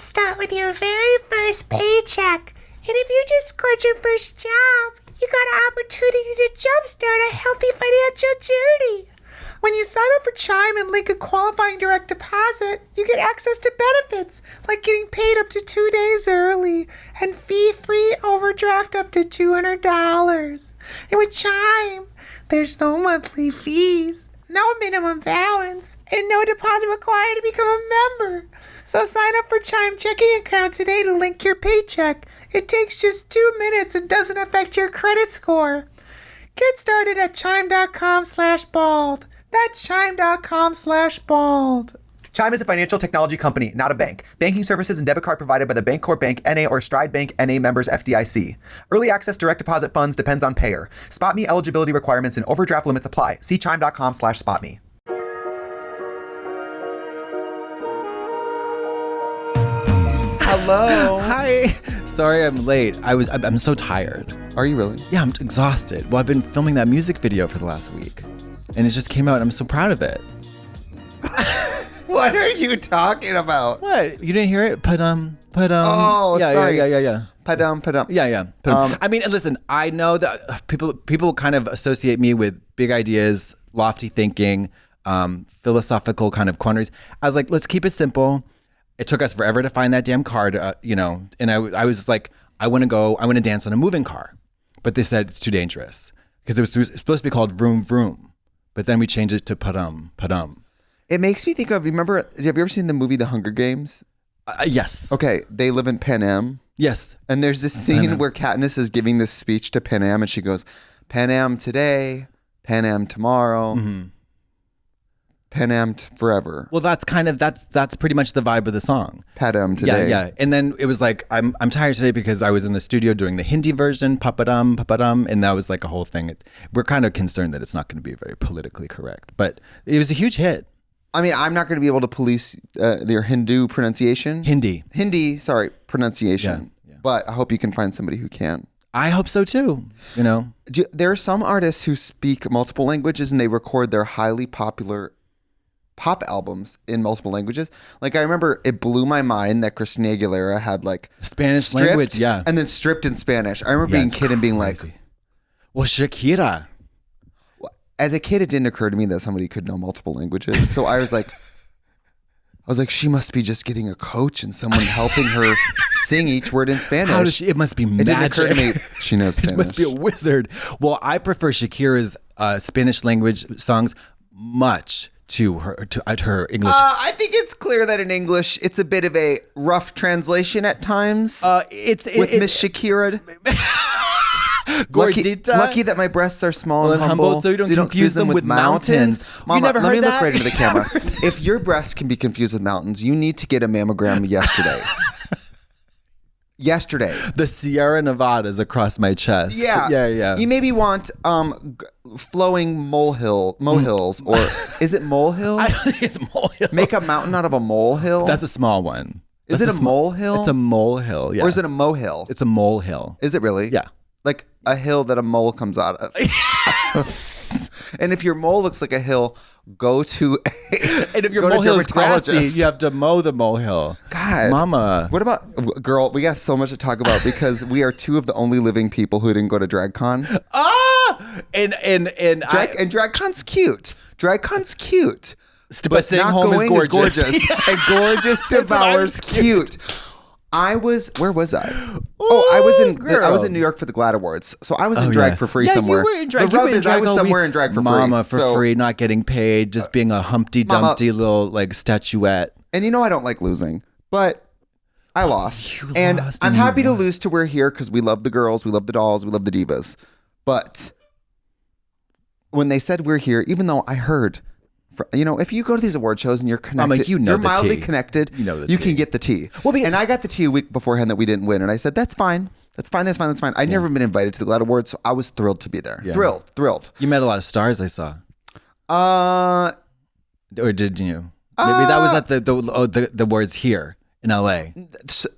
Let's start with your very first paycheck. And if you just scored your first job, you got an opportunity to jumpstart a healthy financial journey. When you sign up for Chime and link a qualifying direct deposit, you get access to benefits, like getting paid up to 2 days early and fee-free overdraft up to $200. And with Chime, there's no monthly fees, no minimum balance, and no deposit required to become a member. So sign up for Chime checking account today to link your paycheck. It takes just 2 minutes and doesn't affect your credit score. Get started at chime.com/bald. That's chime.com/bald. Chime is a financial technology company, not a bank. Banking services and debit card provided by the Bancorp Bank N.A. or Stride Bank N.A. members FDIC. Early access direct deposit funds depends on payer. SpotMe eligibility requirements and overdraft limits apply. See chime.com/spotme. Hello. Hi. Sorry I'm late. I'm so tired. Are you really? Yeah, I'm exhausted. Well, I've been filming that music video for the last week. And it just came out and I'm so proud of it. What are you talking about? What? You didn't hear it? Oh, yeah, sorry. Yeah. Padum. Yeah. I mean, listen, I know that people kind of associate me with big ideas, lofty thinking, philosophical kind of quandaries. I was like, let's keep it simple. It took us forever to find that damn car, and I was like, I want to dance on a moving car. But they said it's too dangerous because it was supposed to be called Vroom Vroom. But then we changed it to Padum. It makes me think of, have you ever seen the movie The Hunger Games? Yes. Okay, they live in Pan Am. Yes. And there's this scene where Katniss is giving this speech to Pan Am and she goes, Pan Am today, Pan Am tomorrow, Pan Am forever. Well, that's pretty much the vibe of the song. Padum today. Yeah. And then it was like, I'm tired today because I was in the studio doing the Hindi version, papadum, and that was like a whole thing. We're kind of concerned that it's not going to be very politically correct, but it was a huge hit. I mean, I'm not going to be able to police their Hindu pronunciation. Hindi, pronunciation. Yeah. But I hope you can find somebody who can. I hope so too, There are some artists who speak multiple languages and they record their highly popular pop albums in multiple languages. Like, I remember it blew my mind that Christina Aguilera had like Spanish language, yeah, and then stripped in Spanish. I remember being a kid and being like, well, Shakira. As a kid, it didn't occur to me that somebody could know multiple languages. So I was like, she must be just getting a coach and someone helping her sing each word in Spanish. How does she? It must be magic. It didn't occur to me she knows Spanish. It must be a wizard. Well, I prefer Shakira's Spanish language songs much to her English. I think it's clear that in English, it's a bit of a rough translation at times. With Miss Shakira. Lucky that my breasts are small and humble, so you don't confuse them with mountains. Mama, you never let heard me that? look right into the camera. If your breasts can be confused with mountains, you need to get a mammogram yesterday. Yesterday. The Sierra Nevadas across my chest. Yeah. You maybe want flowing molehills, or is it molehill? I don't think it's molehill. Make a mountain out of a molehill? That's a small one. Is it a molehill? It's a molehill, yeah. Or is it a molehill? It's a molehill. Is it really? Yeah. Like a hill that a mole comes out of. And if your mole looks like a hill, go to and if your molehill is grassy, you have to mow the molehill. God, Mama. What about, girl? We got so much to talk about because we are two of the only living people who didn't go to DragCon. And DragCon's cute. DragCon's cute. But staying home is gorgeous. And gorgeous devours cute. Where was I? I was in New York for the GLAAD Awards. So I was in drag for free somewhere. You were in drag. The rub is I was somewhere in drag for free. Mama, for free, not getting paid, just being a Humpty Dumpty little like statuette. And I don't like losing, but I lost. I'm happy to lose to we're here because we love the girls, we love the dolls, we love the divas. But when they said we're here, even though I heard, if you go to these award shows and you're connected, you're mildly connected, you can get the tea. And I got the tea a week beforehand that we didn't win. And I said, that's fine. That's fine. I'd never been invited to the GLAAD Awards, so I was thrilled to be there. Yeah. Thrilled. You met a lot of stars, I saw. Or did you? Maybe that was at the awards here in LA.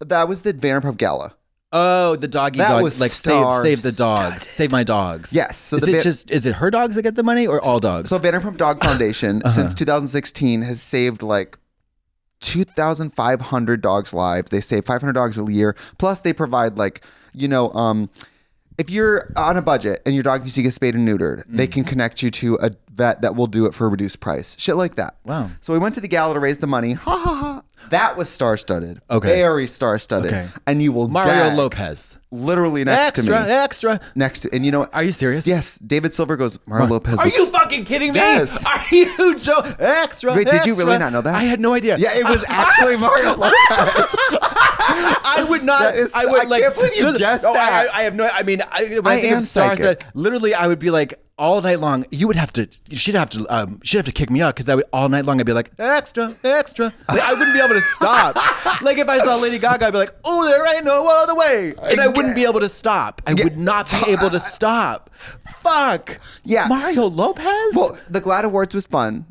That was the Vanderpump Gala. Oh, the doggy dog, like save the dogs, save my dogs. Yes. So is it her dogs that get the money or all dogs? So Vanderpump Dog Foundation since 2016 has saved like 2,500 dogs' lives. They save 500 dogs a year. Plus, they provide if you're on a budget and your dog needs to get spayed and neutered, they can connect you to a vet that will do it for a reduced price. Shit like that. Wow. So we went to the gala to raise the money. Ha ha ha. That was star-studded. Okay. Very star-studded. Okay. And you will Mario gag Lopez. literally next to me. Extra. Next to, and you know, Are you serious? yes, David Silver goes, Mario Lopez. Are looks- you fucking kidding me? Yes. Are you joking? Extra. Wait, did you extra. really not know that? I had no idea. Yeah, it was actually Mario Lopez. I would not. That is- I would I can't believe you guessed that. I have no. I mean, when I I think am of stars, psychic. that literally, I would be like all night long. She'd have to kick me out because I would all night long. I'd be like extra. Like, I wouldn't be able to stop. Like if I saw Lady Gaga, I'd be like, oh, there ain't no other way, and I wouldn't be able to stop. I would not be able to stop. Fuck. Yes. Mario Lopez. Well, the GLAAD Awards was fun.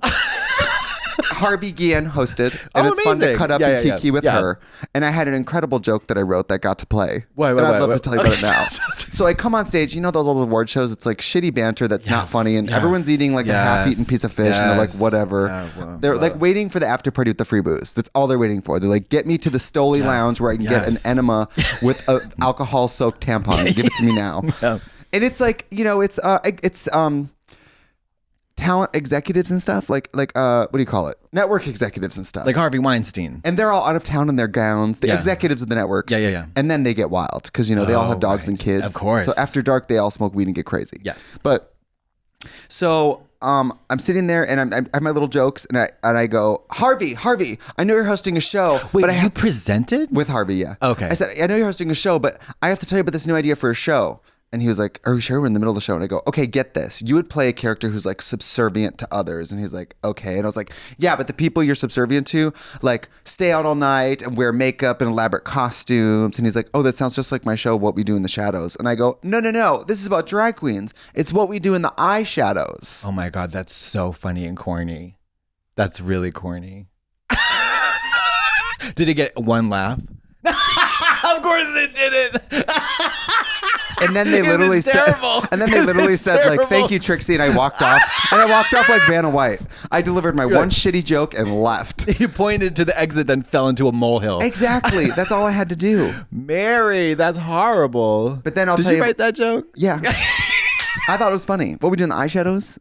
Harvey Guillen hosted, and Oh, it's fun to amazing. cut up Yeah, and yeah, kiki yeah. with Yeah. her. And I had an incredible joke that I wrote that got to play. Wait, and I'd love wait. to tell you about it Okay. now. So I come on stage, you know those old award shows? It's like shitty banter that's not funny, and everyone's eating like a half-eaten piece of fish, and they're like, whatever. They're like waiting for the after party with the free booze. That's all they're waiting for. They're like, get me to the Stoli Lounge where I can get an enema with a alcohol-soaked tampon. Give it to me now. And it's like, you know, it's talent executives and stuff, like what do you call it? Network executives and stuff. Like Harvey Weinstein. And they're all out of town in their gowns. The executives of the networks. Yeah. And then they get wild because, you know, they all have dogs and kids. Of course. So after dark, they all smoke weed and get crazy. Yes. But so I'm sitting there and I have my little jokes and I go, Harvey, I know you're hosting a show. Wait, but I have presented? with Harvey, yeah. Okay. I said, I know you're hosting a show, but I have to tell you about this new idea for a show. And he was like, are you sure? We're in the middle of the show. And I go, okay, get this. You would play a character who's like subservient to others. And he's like, okay. And I was like, yeah, but the people you're subservient to, like, stay out all night and wear makeup and elaborate costumes. And he's like, oh, that sounds just like my show, What We Do in the Shadows. And I go, no. This is about drag queens. It's what we do in the eyeshadows. Oh my God, that's so funny and corny. That's really corny. Did it get one laugh? Of course it didn't. And then they literally said, like, thank you, Trixie. And I walked off. And I walked off like Vanna White. I delivered my one shitty joke and left. You pointed to the exit, then fell into a molehill. Exactly. That's all I had to do. Mary, that's horrible. But then Did tell you you write that joke? Yeah. I thought it was funny. What we do in the eyeshadows?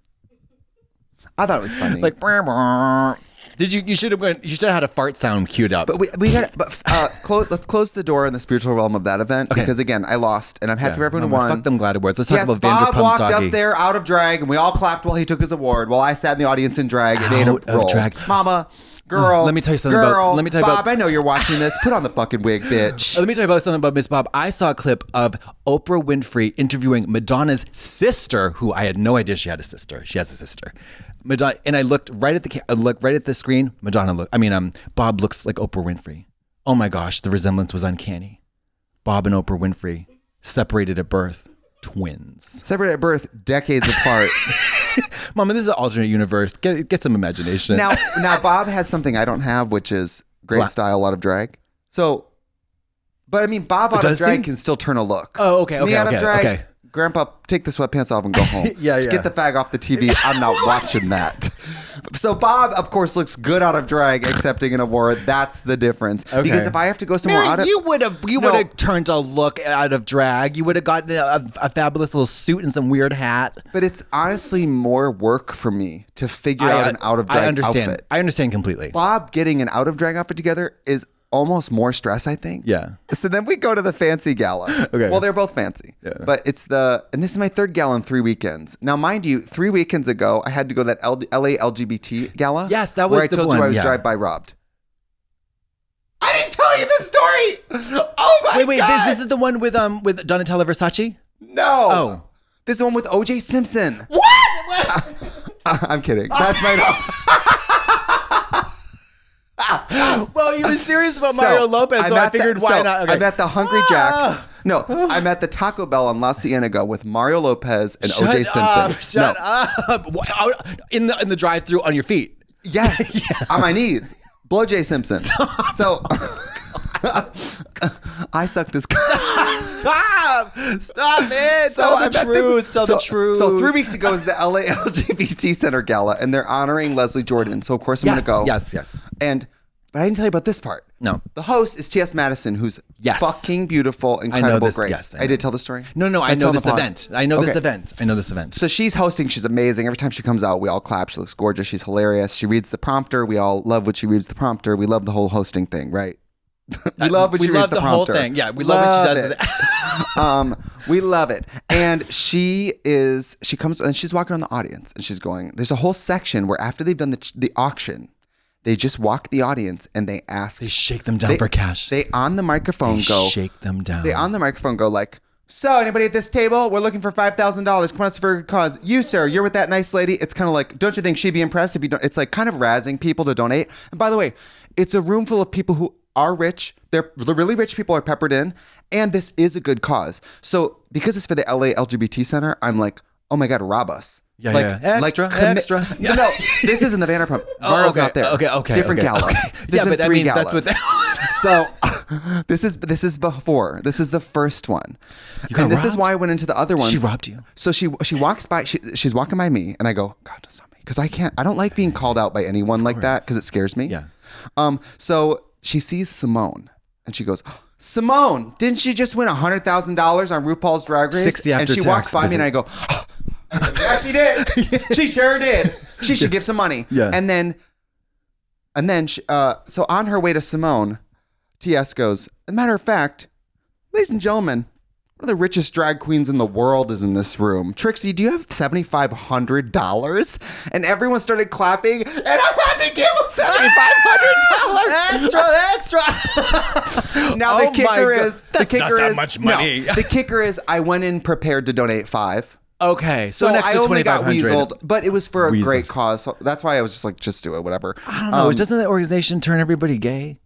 I thought it was funny. Like, brr, brr. Did you should have had a fart sound queued up. But we got. But let's close the door in the spiritual realm of that event because again, I lost, and I'm happy for everyone who won. Fuck them GLAAD Awards. Let's talk Yes, about Bob Vanderpump walked Doggy. up there out of drag, and we all clapped while he took his award. While I sat in the audience in drag and ate a Out of roll. drag. Mama, girl. Let me tell you something about- girl, let me tell you Bob, about- I know you're watching this. Put on the fucking wig, bitch. Let me tell you about something about Miss Bob. I saw a clip of Oprah Winfrey interviewing Madonna's sister, who I had no idea she had a sister. She has a sister. Madonna, and I looked right at the screen. Bob looks like Oprah Winfrey. Oh my gosh, the resemblance was uncanny. Bob and Oprah Winfrey separated at birth, twins. Separated at birth, decades apart. Mama, this is an alternate universe. Get some imagination. Now, Bob has something I don't have, which is great style, a lot of drag. So, but I mean, Bob out of Does drag he? can still turn a look. Oh, okay, Me out of drag, okay. Grandpa, take the sweatpants off and go home. Yeah. Get the fag off the TV. I'm not watching that. So Bob, of course, looks good out of drag, accepting an award. That's the difference. Okay. Because if I have to go somewhere out of, you would have turned a look out of drag. You would have gotten a fabulous little suit and some weird hat. but it's honestly more work for me to figure out an out of drag outfit. I understand completely. Bob getting an out of drag outfit together is almost more stress, I think. Yeah. So then we go to the fancy gala. Okay. Well, they're both fancy. Yeah. But and this is my third gala in 3 weekends. Now, mind you, 3 weekends ago, I had to go to that LA LGBT gala. Yes, that was where I the told one, you I was yeah. drive-by robbed. I didn't tell you this story. Oh my Wait, God. this is the one with Donatella Versace? No. Oh. This is the one with OJ Simpson. What? I'm kidding. That's my Well, you were serious about Mario Lopez, so I figured why not? Okay. I'm at the Hungry Jack's. No, I'm at the Taco Bell on La Cienega with Mario Lopez and OJ Simpson. Shut up. In the drive-thru on your feet. Yes, on my knees. Blow J Simpson. So I sucked his Stop it. So Tell I'm the at truth. Tell the truth. So 3 weeks ago is the LA LGBT Center Gala, and they're honoring Leslie Jordan. So of course I'm going to go. Yes. And But I didn't tell you about this part. No. The host is T.S. Madison, who's Yes. fucking beautiful, incredible, this, great. yes, I I know. did tell the story? No, I I know tell this the pod? event. I know this Okay. event. I know this event. So she's hosting. She's amazing. Every time she comes out, we all clap. She looks gorgeous. She's hilarious. She reads the prompter. We all love what she reads the prompter. We love the whole hosting thing, right? We love when she reads the whole prompter. thing. Yeah, we love what she does with it. We love it. And she comes and she's walking around the audience and she's going, there's a whole section where after they've done the auction, they just walk the audience and they ask. They shake them down for cash. They on the microphone shake them down. They on the microphone go like, so anybody at this table? We're looking for $5,000. Come on, it's for a good cause. You, sir, you're with that nice lady. It's kind of like, don't you think she'd be impressed if you don't? It's like kind of razzing people to donate. And by the way, it's a room full of people who are rich. The really rich people are peppered in. And this is a good cause. So because it's for the LA LGBT Center, I'm like, oh my God, rob us. Yeah, Extra. No, this isn't the Vanderpump. Mario's not there. Okay. Different gala. Okay. There's been 3 that's galas. what. So this is before. This is the first one. got And this is robbed? why I went into the other ones. She robbed you? So she walks by. She's walking by me, and I go, God, don't stop me, because I don't like being called out by anyone like that because it scares me. Yeah. So she sees Simone, and she goes, Simone, didn't she just win $100,000 on RuPaul's Drag Race? 60 after and she tax, walks by me, and I go, yeah, she did. She sure did. She should give some money. Yeah. And then she, so on her way to Simone, TS goes, as a matter of fact, ladies and gentlemen, one of the richest drag queens in the world is in this room. Trixie, do you have $7,500? And everyone started clapping, and I had to give him $7,500. Extra. Now the kicker is That's not that much money. No, the kicker is I went in prepared to donate $5. Okay, so an So extra I only got 2,500. weaseled, but it was for a Weaseled. great cause. So that's why I was just like, just do it, whatever. I don't know. Doesn't that organization turn everybody gay?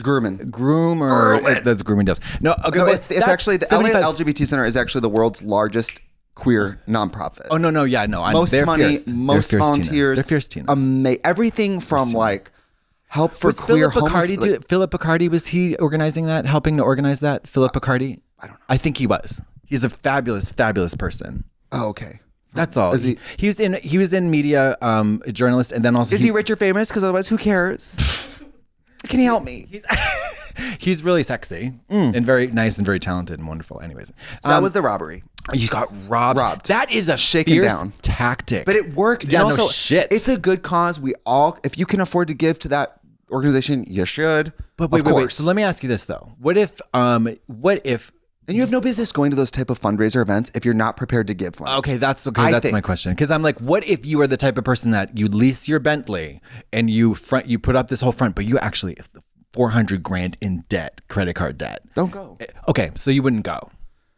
Groomin'. Groomer. That's grooming does. No, okay. No, but it's that's actually the LA 75 LGBT Center is actually the world's largest queer nonprofit. Oh no, yeah, no. Most they're money, fierce. most They're fierce, Tina. volunteers. They're fierce, Tina. Everything from like help for Was queer Philip Picardi? homeless. Philip Picardi, was he organizing that? Helping to organize that? Philip Picardi? I don't know. I think he was. He's a fabulous, fabulous person. Oh, okay. That's all. Is he- He was in media, a journalist, and then also Is he rich or famous? Because otherwise, who cares? Can he help me? He's really sexy and very nice and very talented and wonderful. Anyways, So that was the robbery. you got robbed. Robbed. That is a Shaken fierce down. tactic. But it works. Yeah, And no also, shit. It's a good cause. We all, if you can afford to give to that organization, you should. But wait, of wait. course. So let me ask you this though: what if? And you have no business going to those type of fundraiser events if you're not prepared to give one. Okay, that's I That's think. my question. Because I'm like, what if you are the type of person that you lease your Bentley and you put up this whole front, but you actually $400,000 in debt, credit card debt. Don't go. Okay, so you wouldn't go.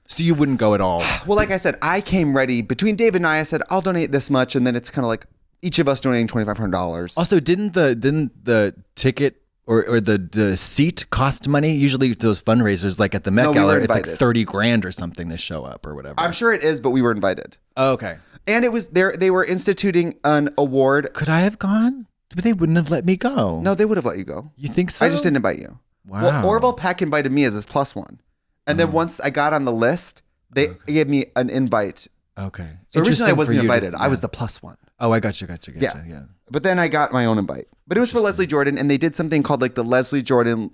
So you wouldn't go at all. Well, like I said, I came ready. Between David and I said, I'll donate this much. And then it's kind of like each of us donating $2,500. Also, didn't the ticket or the seat cost money? Usually those fundraisers, like at the Met No, we Gala, were it's like invited. $30,000 or something to show up or whatever. I'm sure it is, but we were invited. Oh, okay. And it was there. They were instituting an award. Could I have gone? But they wouldn't have let me go. No, they would have let you go. You think so? I just didn't invite you. Wow. Well, Orville Peck invited me as his plus one. And then once I got on the list, they gave me an invite. Okay. So originally I Interesting wasn't for you to- invited. I yeah. was the plus one. Oh, I got you. Yeah. Yeah. But then I got my own invite. But it was for Leslie Jordan, and they did something called like the Leslie Jordan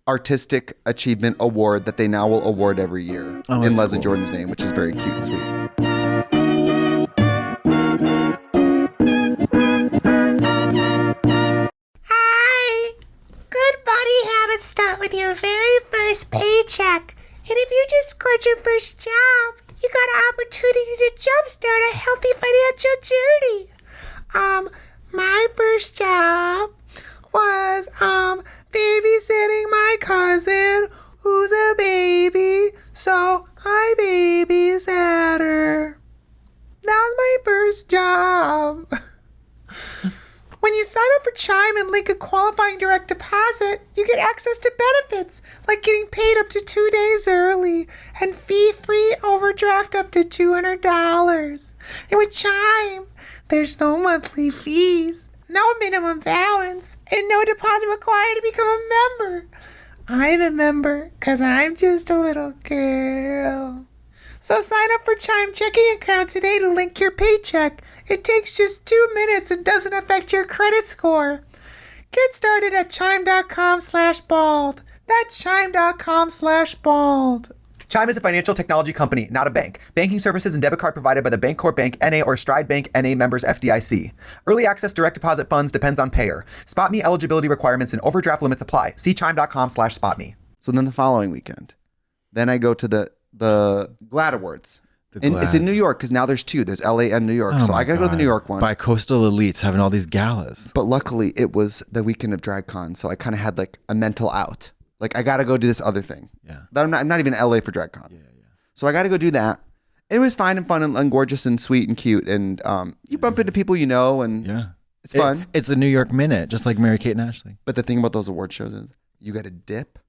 Artistic Achievement Award that they now will award every year Oh, in that's Leslie cool. Jordan's name, which is very cute and sweet. Hi! Good body habits start with your very first paycheck. And if you just scored your first job, you got an opportunity to jumpstart a healthy financial journey. My first job was, babysitting my cousin who's a baby, so I babysat her. That was my first job. When you sign up for Chime and link a qualifying direct deposit, you get access to benefits like getting paid up to 2 days early and fee-free overdraft up to $200. And with Chime, there's no monthly fees, no minimum balance, and no deposit required to become a member. I'm a member because I'm just a little girl. So sign up for Chime checking account today to link your paycheck. It takes just 2 minutes and doesn't affect your credit score. Get started at chime.com/bald. That's chime.com/bald. Chime is a financial technology company, not a bank. Banking services and debit card provided by the Bancorp Bank NA or Stride Bank NA members FDIC. Early access direct deposit funds depends on payer. Spot me eligibility requirements and overdraft limits apply. See chime.com/spotme. So then the following weekend, then I go to the GLAAD Awards. And it's in New York because now there's two. There's LA and New York. So I got to go to the New York one. By coastal elites having all these galas. But luckily it was the weekend of DragCon. So I kind of had like a mental out. Like I got to go do this other thing. Yeah. That I'm not even in LA for DragCon. Yeah. So I got to go do that. It was fine and fun and gorgeous and sweet and cute. And you bump into people you know and it's fun. It's a New York minute, just like Mary-Kate and Ashley. But the thing about those award shows is you got to dip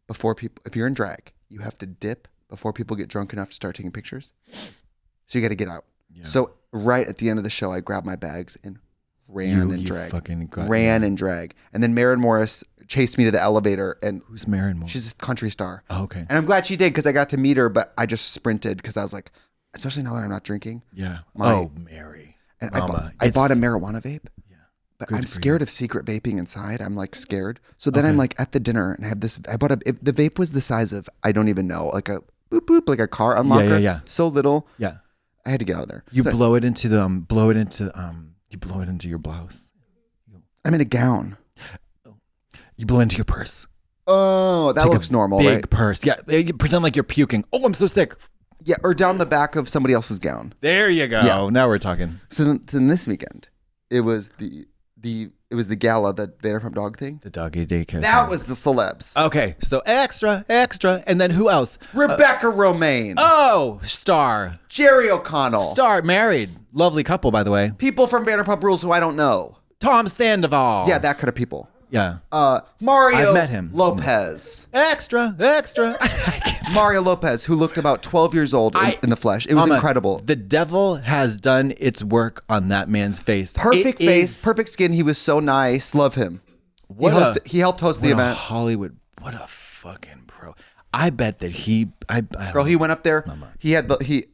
before people, if you're in drag, you have to dip before people get drunk enough to start taking pictures. So you got to get out. Yeah. So right at the end of the show, I grabbed my bags and ran and drag. Ran and drag. And then Maren Morris chased me to the elevator. And who's Maren Morris? She's a country star. Oh, okay. And I'm glad she did because I got to meet her, but I just sprinted because I was like, especially now that I'm not drinking. Yeah. Mary. And I bought a marijuana vape. Yeah. But I'm scared of secret vaping inside. I'm like scared. So then I'm like at the dinner and I have this, the vape was the size of, I don't even know, like a boop boop, like a car unlocker. Yeah. So little. Yeah. I had to get out of there. You blow it into the you blow it into your blouse. I'm in a gown. You blow it into your purse. Oh, that looks normal, big right? Purse. Yeah. You pretend like you're puking. Oh, I'm so sick. Yeah, or down the back of somebody else's gown. There you go. Yeah. Now we're talking. So then this weekend, it was the gala, the Vanderpump Dog thing. The doggy daycare. That was the celebs. Okay, so extra, and then who else? Rebecca Romaine. Oh, star. Jerry O'Connell. Star, married, lovely couple, by the way. People from Vanderpump Rules who I don't know. Tom Sandoval. Yeah, that kind of people. Yeah. Mario. I've met him. Lopez. Extra. Mario Lopez, who looked about 12 years old in the flesh. It was incredible. The devil has done its work on that man's face. Perfect face, perfect skin. He was so nice. Love him. He helped host the event. Hollywood. What a fucking pro. I bet that he went up there. He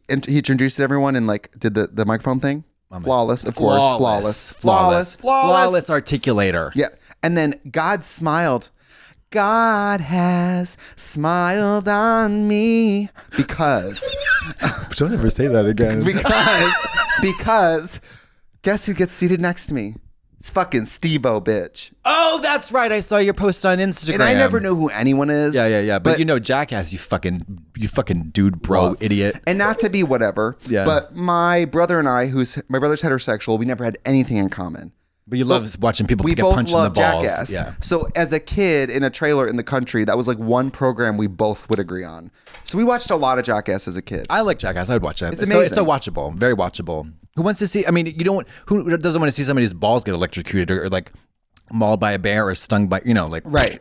introduced everyone and like did the microphone thing. Flawless, of course. Flawless articulator. Yeah. And then God smiled. God has smiled on me because. Don't ever say that again. Because guess who gets seated next to me? It's fucking Steve-O, bitch. Oh, that's right. I saw your post on Instagram. And I never know who anyone is. Yeah. But you know Jackass, you fucking dude, bro, idiot. And not to be whatever. Yeah. But my brother and I, my brother's heterosexual, we never had anything in common. But you love watching people get punched in the balls. Jackass. Yeah. So as a kid in a trailer in the country, that was like one program we both would agree on. So we watched a lot of Jackass as a kid. I like Jackass. I would watch it. It's amazing. It's so watchable. Very watchable. Who wants to see? I mean, who doesn't want to see somebody's balls get electrocuted or like mauled by a bear or stung by right.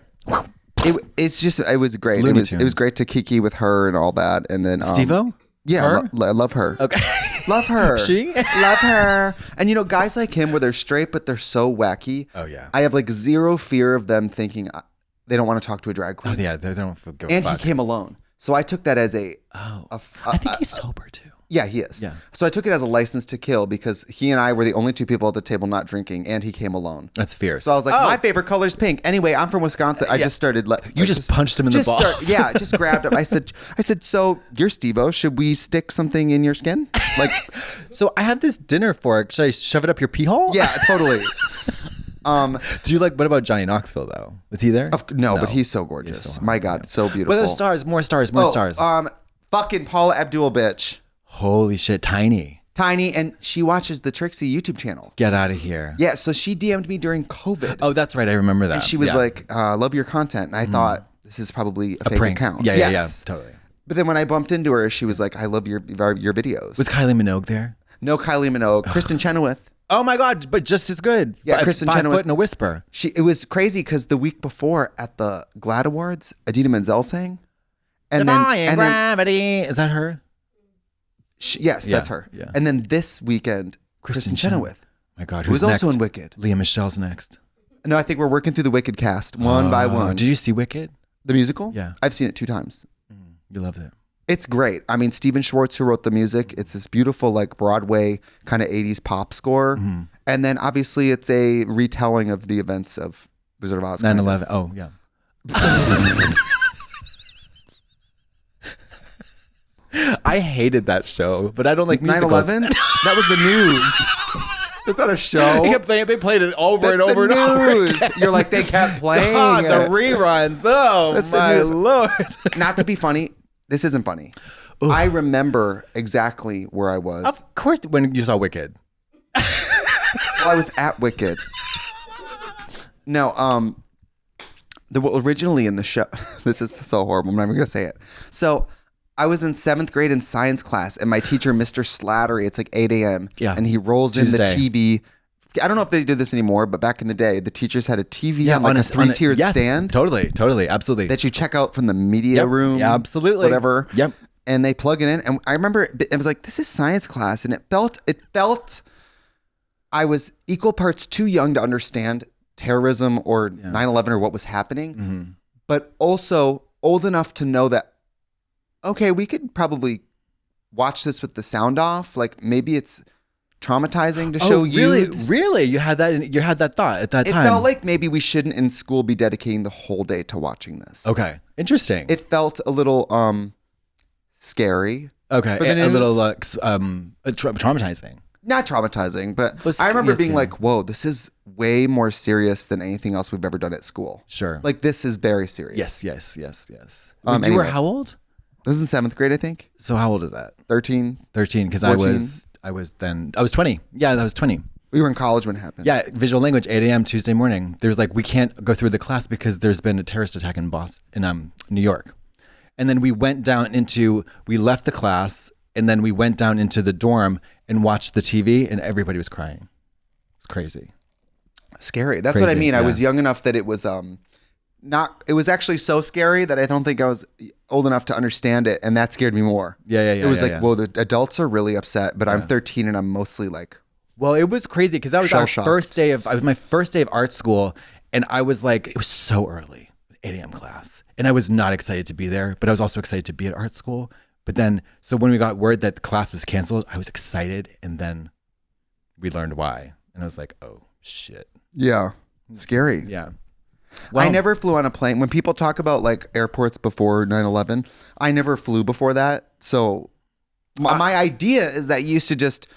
It was great. It was great to kiki with her and all that. And then Steve-O? Yeah, I love her. Okay. Love her. She? Love her. And guys like him where they're straight, but they're so wacky. Oh, yeah. I have like zero fear of them thinking they don't want to talk to a drag queen. Oh, yeah. They don't give a and fuck. He came alone. So I took that as I think he's sober too. Yeah, he is. Yeah. So I took it as a license to kill because he and I were the only two people at the table not drinking, and he came alone. That's fierce. So I was like, my favorite color is pink. Anyway, I'm from Wisconsin. I just started. You just punched him in the balls. Just grabbed him. I said, so you're Steve-O. Should we stick something in your skin? Like, so I have this dinner fork. Should I shove it up your pee hole? Yeah, totally. Do you what about Johnny Knoxville though? Was he there? No, but he's so gorgeous. He's so my God, so beautiful. What are the stars? More stars. Fucking Paula Abdul, bitch. Holy shit, Tiny, and she watches the Trixie YouTube channel. Get out of here. Yeah, so she DM'd me during COVID. Oh, that's right. I remember that. And she was like, love your content. And I thought, this is probably a fake prank account. Yeah, totally. But then when I bumped into her, she was like, I love your videos. Was Kylie Minogue there? No Kylie Minogue. Kristen Chenoweth. Oh my God, but just as good. Yeah, Kristen 5 Chenoweth. foot and a whisper. It was crazy because the week before at the GLAAD Awards, Idina Menzel sang. And Gravity. Is that her? Yes, that's her. Yeah. And then this weekend, Kristen Chenoweth. My God, who's also in Wicked. Leah Michelle's next. No, I think we're working through the Wicked cast one by one. Did you see Wicked? The musical? Yeah. I've seen it 2 times. You loved it. It's great. I mean, Steven Schwartz, who wrote the music, it's this beautiful like Broadway kind of 80s pop score. Mm-hmm. And then obviously it's a retelling of the events of Wizard of Oz. 9/11. Oh, yeah. I hated that show, but I don't like musicals. 9/11? That was the news. That's not a show. They played it over and That's over the and over news. again. You're like, they kept playing God, the it. reruns. Oh, That's the my news. Lord. Not to be funny. This isn't funny. Ooh. I remember exactly where I was. Of course, when you saw Wicked. I was at Wicked. No, originally in the show, this is so horrible. I'm not even going to say it. So I was in 7th grade in science class, and my teacher, Mr. Slattery, it's like 8 a.m. Yeah. And he rolls Tuesday. in the TV. I don't know if they do this anymore, but back in the day, the teachers had a TV on like a 3-tiered yes, stand Totally, absolutely. that you check out from the media room. Yeah, absolutely. Whatever. Yep. And they plug it in. And I remember it was like, this is science class. And it felt I was equal parts too young to understand terrorism or 9/11 or what was happening, but also old enough to know that, okay, we could probably watch this with the sound off. Like maybe it's traumatizing to show you. Really? You had that thought at that time? It felt like maybe we shouldn't in school be dedicating the whole day to watching this. Okay. Interesting. It felt a little scary. Okay. for the A little news. traumatizing. Not traumatizing, but Was- I remember yes, being yeah. like, whoa, this is way more serious than anything else we've ever done at school. Sure. Like, this is very serious. Yes. You were Anyway. how old? It was in 7th grade, I think. So how old is that? 13. 13, because 14. I was 20. Yeah, I was 20. We were in college when it happened. Yeah, visual language, 8 a.m. Tuesday morning. There's like, we can't go through the class because there's been a terrorist attack in New York. And then we left the class, and then we went down into the dorm and watched the TV, and everybody was crying. It's crazy. Scary. That's what I Crazy, mean. I yeah. was young enough that it was it was actually so scary that I don't think I was old enough to understand it, and that scared me more. Yeah. It was yeah. well, the adults are really upset, but I'm 13 and I'm mostly like, Well, it was crazy because that was my Shell-shocked. first day of art school, and I was like, it was so early, 8 a.m. class, and I was not excited to be there, but I was also excited to be at art school. But then, so when we got word that the class was canceled, I was excited, and then we learned why, and I was like, oh shit, yeah, scary. yeah. I never flew on a plane. When people talk about like airports before 9/11, I never flew before that. So my idea is that you used to just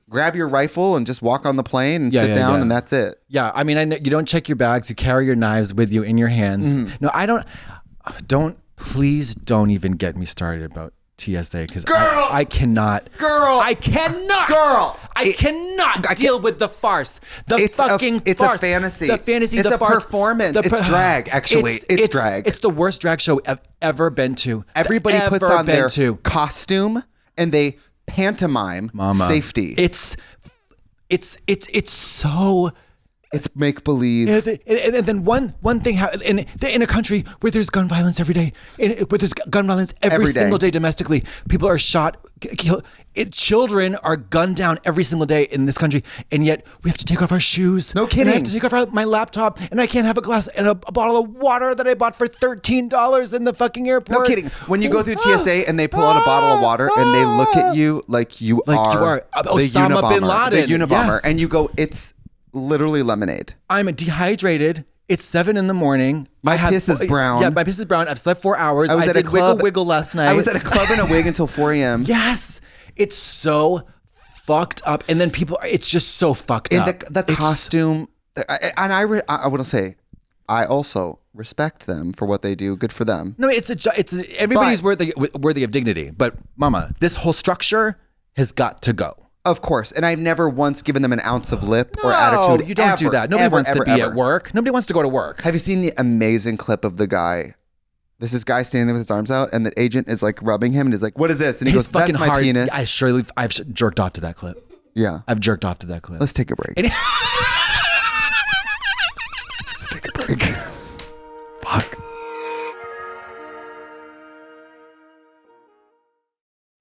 grab your rifle and just walk on the plane and sit down and that's it. Yeah, I mean, I know you don't check your bags. You carry your knives with you in your hands. No, I don't. Please don't even get me started about TSA because I cannot. I cannot deal with the farce. It's farce. a fantasy. The fantasy. It's the a farce. performance. It's drag, actually. It's drag. It's the worst drag show I've ever been to. Everybody puts on their costume and they pantomime safety. It's so. It's make believe. And then one thing in a country where there's gun violence every day, where there's gun violence every single day domestically, people are shot, killed. Children are gunned down every single day in this country, and yet we have to take off our shoes. No kidding. And I have to take off my laptop, and I can't have a glass and a bottle of water that I bought for $13 in the fucking airport. No kidding. When you go through TSA and they pull out a bottle of water and they look at you like you are the Osama bin Laden. The Unabomber, Yes. and you go, it's literally lemonade. I'm dehydrated. It's 7 a.m. My piss is brown. Yeah, my piss is brown. I've slept 4 hours. I was I at a did club. wiggle last night. I was at a club in a wig until 4 a.m. Yes. It's so fucked up. And then it's just so fucked And up. the costume, and I want to say, I also respect them for what they do. Good for them. No, everybody's worthy of dignity. But mama, this whole structure has got to go. Of course. And I've never once given them an ounce of lip or attitude. You don't do that. Nobody wants to be at work. Nobody wants to go to work. Have you seen the amazing clip of the guy? This is guy standing there with his arms out, and the agent is like rubbing him, and he's like, "What is this?" And he goes, "That's my penis." I've jerked off to that clip. Yeah, I've jerked off to that clip. Let's take a break. Let's take a break. Fuck.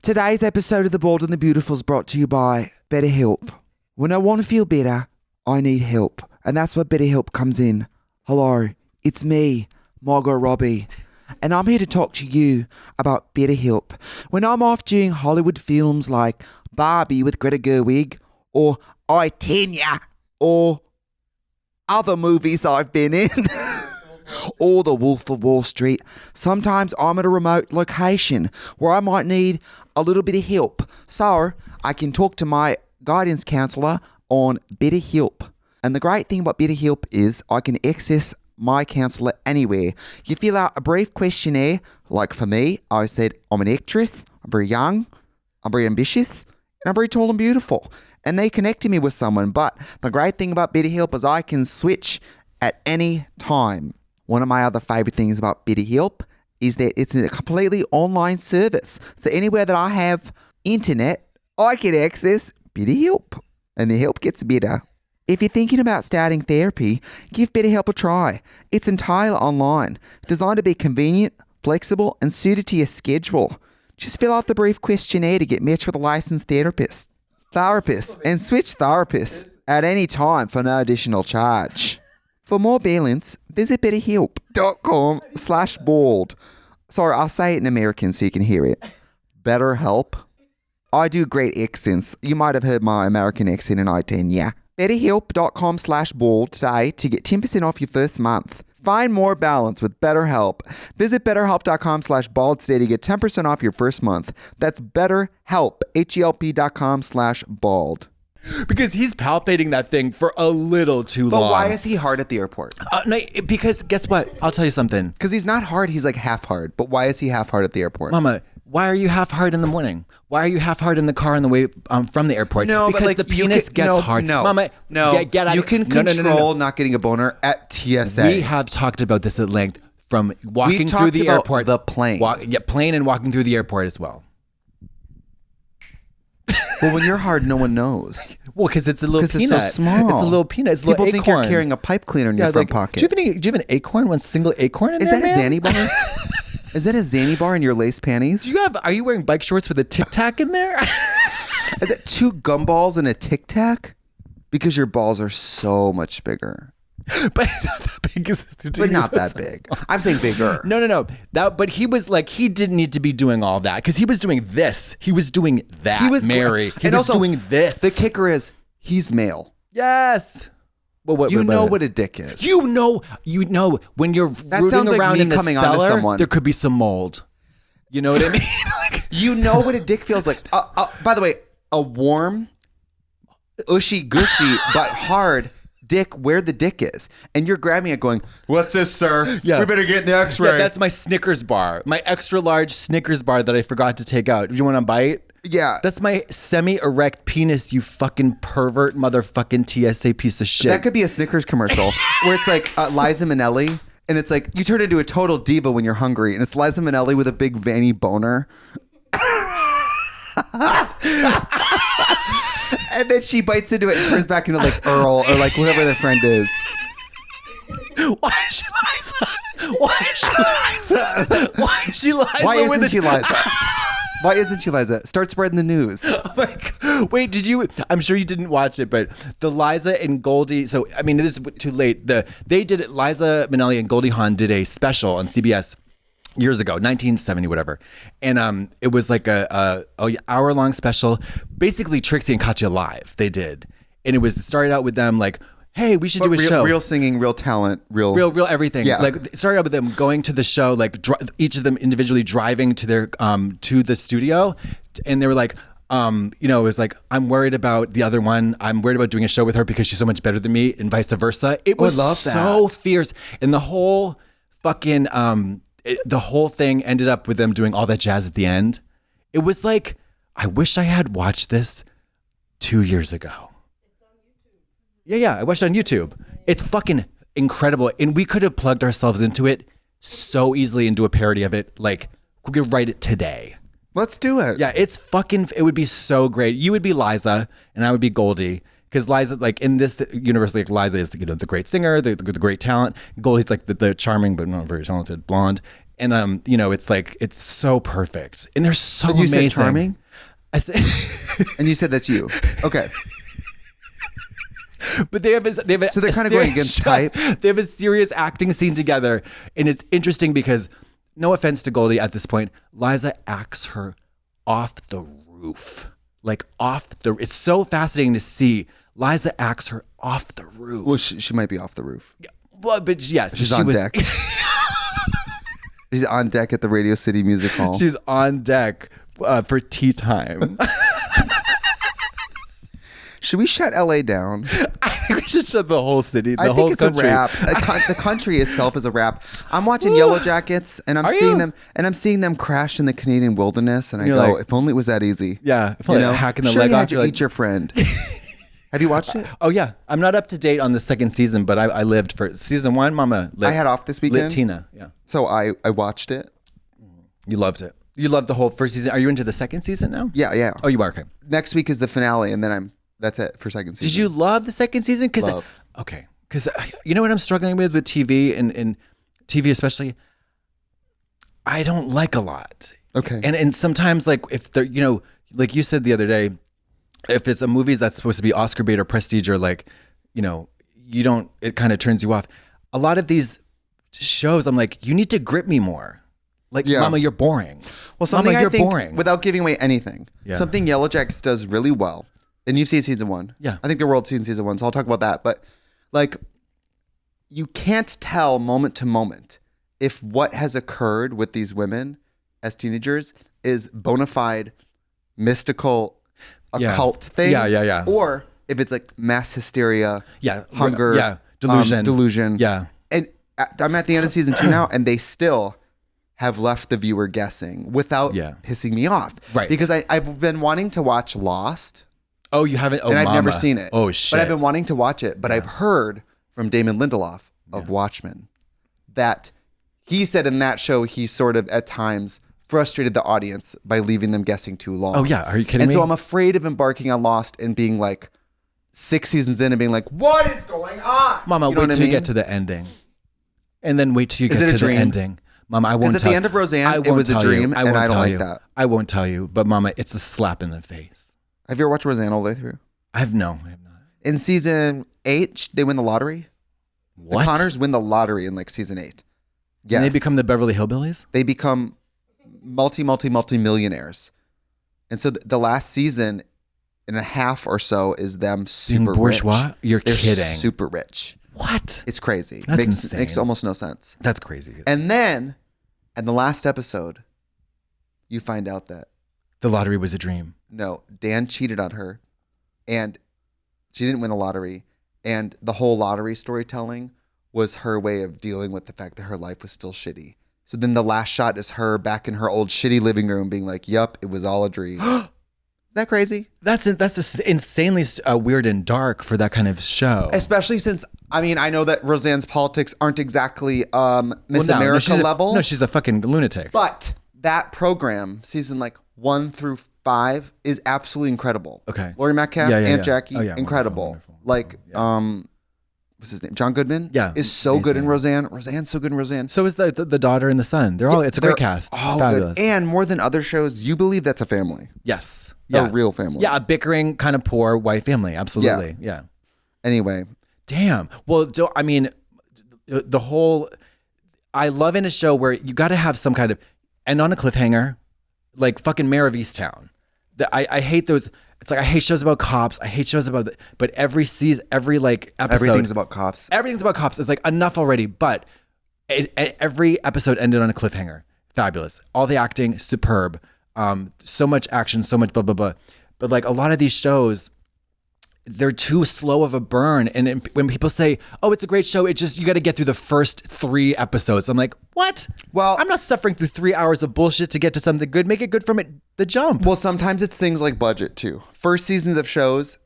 Today's episode of The Bold and the Beautiful is brought to you by BetterHelp. When I want to feel better, I need help. And that's where BetterHelp comes in. Hello, it's me, Margot Robbie. And I'm here to talk to you about BetterHelp. When I'm off doing Hollywood films like Barbie with Greta Gerwig, or I, Tanya, or other movies I've been in. Or The Wolf of Wall Street. Sometimes I'm at a remote location where I might need a little bit of help. So I can talk to my guidance counselor on BetterHelp. And the great thing about BetterHelp is I can access my counselor anywhere. You fill out a brief questionnaire. Like for me, I said I'm an actress, I'm very young, I'm very ambitious, and I'm very tall and beautiful. And they connected me with someone. But the great thing about BetterHelp is I can switch at any time. One of my other favorite things about BetterHelp is that it's a completely online service. So anywhere that I have internet, I can access BetterHelp. And the help gets better. If you're thinking about starting therapy, give BetterHelp a try. It's entirely online, designed to be convenient, flexible, and suited to your schedule. Just fill out the brief questionnaire to get matched with a licensed therapist, and switch therapists at any time for no additional charge. For more balance, visit betterhelp.com/bald. Sorry, I'll say it in American so you can hear it. BetterHelp. I do great accents. You might have heard my American accent in I-10, yeah. BetterHelp.com/bald today to get 10% off your first month. Find more balance with BetterHelp. Visit BetterHelp.com/bald today to get 10% off your first month. That's BetterHelp, HELP.com/bald. Because he's palpating that thing for a little too long. But why is he hard at the airport? No, because guess what? I'll tell you something. Because he's not hard, he's like half hard. But why is he half hard at the airport? Mama, why are you half hard in the morning? Why are you half hard in the car on the way from the airport? No, because but like the penis gets hard. Mama, get out. You can control not getting a boner at TSA. We have talked about this at length from walking We've through the talked about airport. the plane. Plane and walking through the airport as well. Well, when you're hard, no one knows. Well, because it's a little peanut. It's so small. It's a little peanut. It's a People little think acorn. you're carrying a pipe cleaner in your front pocket. Do you have an acorn? One single acorn in Is there, that a man? Zanny bar? Is that a Zanny bar in your lace panties? Are you wearing bike shorts with a Tic Tac in there? Is it 2 gumballs and a Tic Tac? Because your balls are so much bigger. But not that big. But not that big. I'm saying bigger. No. But he was like, he didn't need to be doing all that because he was doing this. He was doing that. He was Mary. He was doing this. The kicker is he's male. Yes. Well, what a dick is. You know when you're rooting around in the cellar, there could be some mold. You know what I mean? You know what a dick feels like. By the way, a warm, ushy gushy but hard dick where the dick is, and you're grabbing it going, what's this, sir? Yeah, we better get in the x-ray. Yeah, that's my Snickers bar, my extra large Snickers bar that I forgot to take out. Do you want to bite? Yeah, that's my semi-erect penis, you fucking pervert motherfucking TSA piece of shit. That could be a Snickers commercial where it's like Liza Minnelli, and it's like you turn into a total diva when you're hungry, and it's Liza Minnelli with a big Vanny boner. And then she bites into it and turns back into like Earl or like whatever their friend is. Why is she Liza? Why is she Liza? Why is she Liza? Why isn't she Liza? Why isn't she Liza? Start spreading the news. Oh my God. Wait, I'm sure you didn't watch it, but the Liza and Goldie, so I mean, this is too late. They did it, Liza Minnelli and Goldie Hawn did a special on CBS years ago, 1970, whatever. And it was like a hour-long special, basically Trixie and Katya live, they did. And it started out with them like, hey, we should do a show. Real singing, real talent, real everything. Yeah. Like it started out with them going to the show, like each of them individually driving to their to the studio, and they were like, it was like, I'm worried about the other one. I'm worried about doing a show with her because she's so much better than me, and vice versa. It was so fierce, and the whole fucking the whole thing ended up with them doing all that jazz at the end. It was like, I wish I had watched this 2 years ago. Yeah, I watched it on YouTube. It's fucking incredible. And we could have plugged ourselves into it so easily and do a parody of it. Like, we could write it today. Let's do it. Yeah, it would be so great. You would be Liza and I would be Goldie. Because Liza, like in this universe, like Liza is the great singer, the great talent. Goldie's like the charming but not very talented blonde. And it's like, it's so perfect. And they're so amazing. You said charming? I said and you said that's you. Okay. But they have so they're kind of going against type. They have a serious acting scene together, and it's interesting because, no offense to Goldie at this point, Liza acts her off the roof. like off the. It's so fascinating to see Liza acts her off the roof. Well, she might be off the roof. Well, but yes, She's she on was, deck. She's on deck at the Radio City Music Hall. She's on deck for tea time. Should we shut LA down? I think we should shut the whole city, the I whole think it's country. a wrap. The country itself is a wrap. I'm watching Yellow Jackets, and I'm seeing them crash in the Canadian wilderness, and I You're go, like, if only it was that easy. Yeah, if only hacking the sure leg you off. had to You're eat your friend. Have you watched it? Oh yeah, I'm not up to date on the second season, but I lived for season 1. Mama, lit, I had off this weekend. Lit Tina, yeah. So I watched it. You loved it. You loved the whole first season. Are you into the second season now? Yeah. Oh, you are, okay. Next week is the finale, and then that's it for second season. Did you love the second season? Love. Okay, because you know what I'm struggling with TV and TV especially. I don't like a lot. Okay. And sometimes like if they're like you said the other day, if it's a movie that's supposed to be Oscar bait or prestige or like it kind of turns you off. A lot of these shows, I'm like, you need to grip me more. Like, Mama, you're boring. Well, something Mama, you're I think, boring. without giving away anything, Yeah. something Yellow Jackets does really well, and you've seen season 1. Yeah. I think the world's seen season 1, so I'll talk about that. But like, you can't tell moment to moment if what has occurred with these women as teenagers is bona fide, mystical, occult thing. Yeah. Or if it's like mass hysteria, hunger, delusion. Yeah. And I'm at the end of season 2 now, and they still have left the viewer guessing without pissing me off. Right. Because I've been wanting to watch Lost. Oh, you haven't? Oh, and I've Mama. never seen it. Oh, shit. But I've been wanting to watch it. But I've heard from Damon Lindelof of Watchmen that he said in that show he sort of at times frustrated the audience by leaving them guessing too long. Oh, yeah. Are you kidding and me? so I'm afraid of embarking on Lost and being like 6 seasons in and being like, what is going on? Mama, You know wait what till I you mean? get to the ending. And then wait till you Is get it a to the dream? ending. Mama, I won't Because tell at the you. end of Roseanne, I it won't was a tell you. dream, and won't I don't tell like you. that. I won't tell you, but Mama, it's a slap in the face. Have you ever watched Roseanne all the way through? I have not. In season 8, they win the lottery. What? The Connors win the lottery in like season 8. Yes. And they become the Beverly Hillbillies? They become multi-millionaires. And so the last season and a half or so is them super bourgeois? rich. You're They're kidding. super rich. What? It's crazy. That's makes insane. almost no sense. That's crazy. And then, in the last episode, you find out that The lottery was a dream. no, Dan cheated on her, and she didn't win the lottery. And the whole lottery storytelling was her way of dealing with the fact that her life was still shitty. So then the last shot is her back in her old shitty living room being like, yup, it was all a dream. Is that crazy? That's insanely weird and dark for that kind of show. Especially since, I mean, I know that Roseanne's politics aren't exactly Miss America she's level. No, she's a fucking lunatic. But that program, season like 1 through 5, is absolutely incredible. Okay. Laurie Metcalf, Yeah, Aunt yeah. Jackie, Oh, yeah, incredible. wonderful. Like, what's his name? John Goodman? Yeah, Is so good in amazing. Roseanne. Roseanne's so good in Roseanne. So is the daughter and the son. It's a great cast. It's all fabulous. good. And more than other shows, you believe that's a family. Yes. A real family. Yeah, a bickering kind of poor white family. Absolutely. Yeah. Anyway. Damn. Well, I mean, the whole, I love in a show where you got to have some kind of, end on a cliffhanger, like fucking Mayor of Easttown. I hate those. It's like I hate shows about cops. I hate shows about, but every season, every like episode, Everything's about cops. Everything's about cops. It's like enough already. But every episode ended on a cliffhanger. Fabulous. All the acting, superb. So much action, so much blah blah blah. But like a lot of these shows, they're too slow of a burn. And when people say, "Oh, it's a great show," it just you got to get through the first 3 episodes. I'm like, what? Well, I'm not suffering through 3 hours of bullshit to get to something good. Make it good from the jump. Well, sometimes it's things like budget too. First seasons of shows,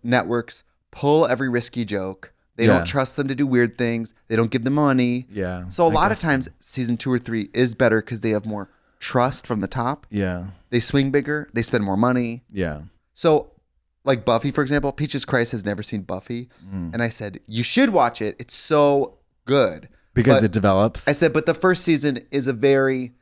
networks pull every risky joke. They don't trust them to do weird things. They don't give them money. Yeah, So a I lot of guess times season 2 or 3 is better because they have more trust from the top. Yeah. They swing bigger. They spend more money. Yeah. So like Buffy, for example, Peaches Christ has never seen Buffy. And I said, you should watch it. It's so good. Because But it develops. I said, but the first season is a very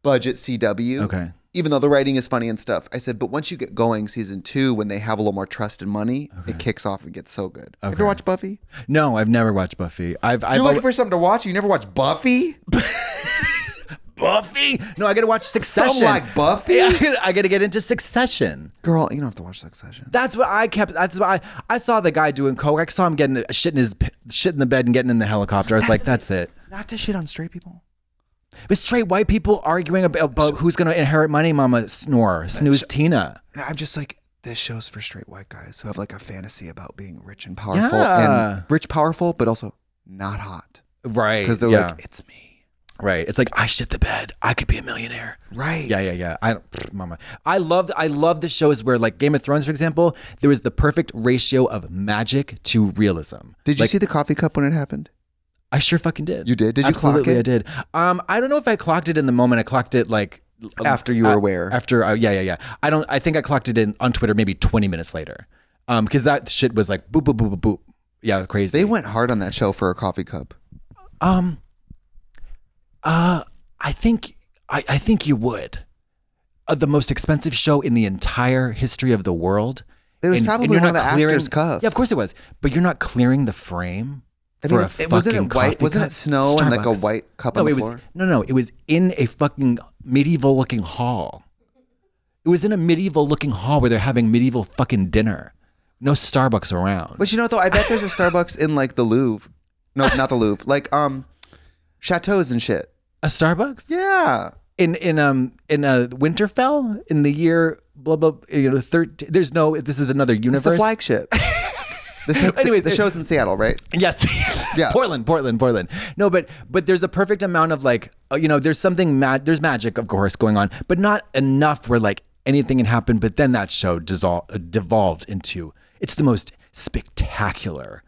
budget CW. Okay. Even though the writing is funny and stuff. I said, but once you get going, season 2, when they have a little more trust and money, it kicks off and gets so good. Okay. Ever watch Buffy? No, I've never watched Buffy. I've You're looking for something to watch? You never watched Buffy? Buffy? No, I gotta watch Succession. Some like Buffy? I gotta get into Succession. Girl, you don't have to watch Succession. That's what I saw the guy doing coke. I saw him getting shit in the bed and getting in the helicopter. I was like, that's it. Not to shit on straight people. But straight white people arguing about who's gonna inherit money, mama, snooze Tina. I'm just like, this show's for straight white guys who have like a fantasy about being rich and powerful. And rich, powerful, but also not hot. Right. Because they're like, it's me. Right. It's like, I shit the bed. I could be a millionaire. Right. Yeah. I love the shows where, like Game of Thrones, for example, there was the perfect ratio of magic to realism. Did you see the coffee cup when it happened? I sure fucking did. You did? Did you Absolutely, clock it? I did. I don't know if I clocked it in the moment. I clocked it like after you were aware. After, yeah. I think I clocked it in on Twitter maybe 20 minutes later. Because that shit was like boop, boop, boop, boop, boop. Yeah, crazy. They went hard on that show for a coffee cup. I think you would. The most expensive show in the entire history of the world. It was probably one of the actors' cups. Yeah, of course it was. But you're not clearing the frame. Wasn't it snow and like a white cup on the floor? No. It was in a fucking medieval looking hall. It was in a medieval looking hall where they're having medieval fucking dinner. No Starbucks around. But you know, though, I bet there's a Starbucks in like the Louvre. No, not the Louvre. Like chateaus and shit. A Starbucks? Yeah. In Winterfell in the year blah blah. There's no. This is another universe. It's the flagship. Anyways, the show's in Seattle, right? Yes. Yeah. Portland. No, but there's a perfect amount of like, there's something there's magic, of course, going on, but not enough where like anything can happen. But then that show devolved into, it's the most spectacular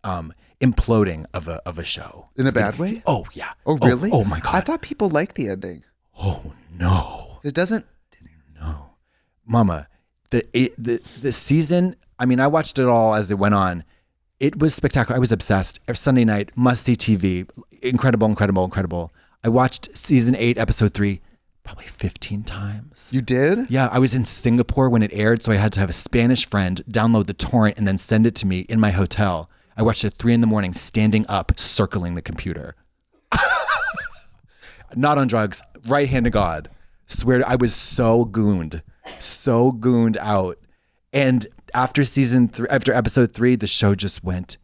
imploding of a show. In a bad way? Oh, yeah. Oh, really? Oh my God. I thought people liked the ending. Oh, no. It doesn't. No. Mama, the season, I mean, I watched it all as it went on. It was spectacular. I was obsessed. Sunday night, must-see TV. Incredible. I watched season 8, episode 3, probably 15 times. You did? Yeah, I was in Singapore when it aired, so I had to have a Spanish friend download the torrent and then send it to me in my hotel. I watched it at 3 a.m, standing up, circling the computer. Not on drugs. Right hand to God. Swear, I was so gooned out. And after episode 3, the show just went.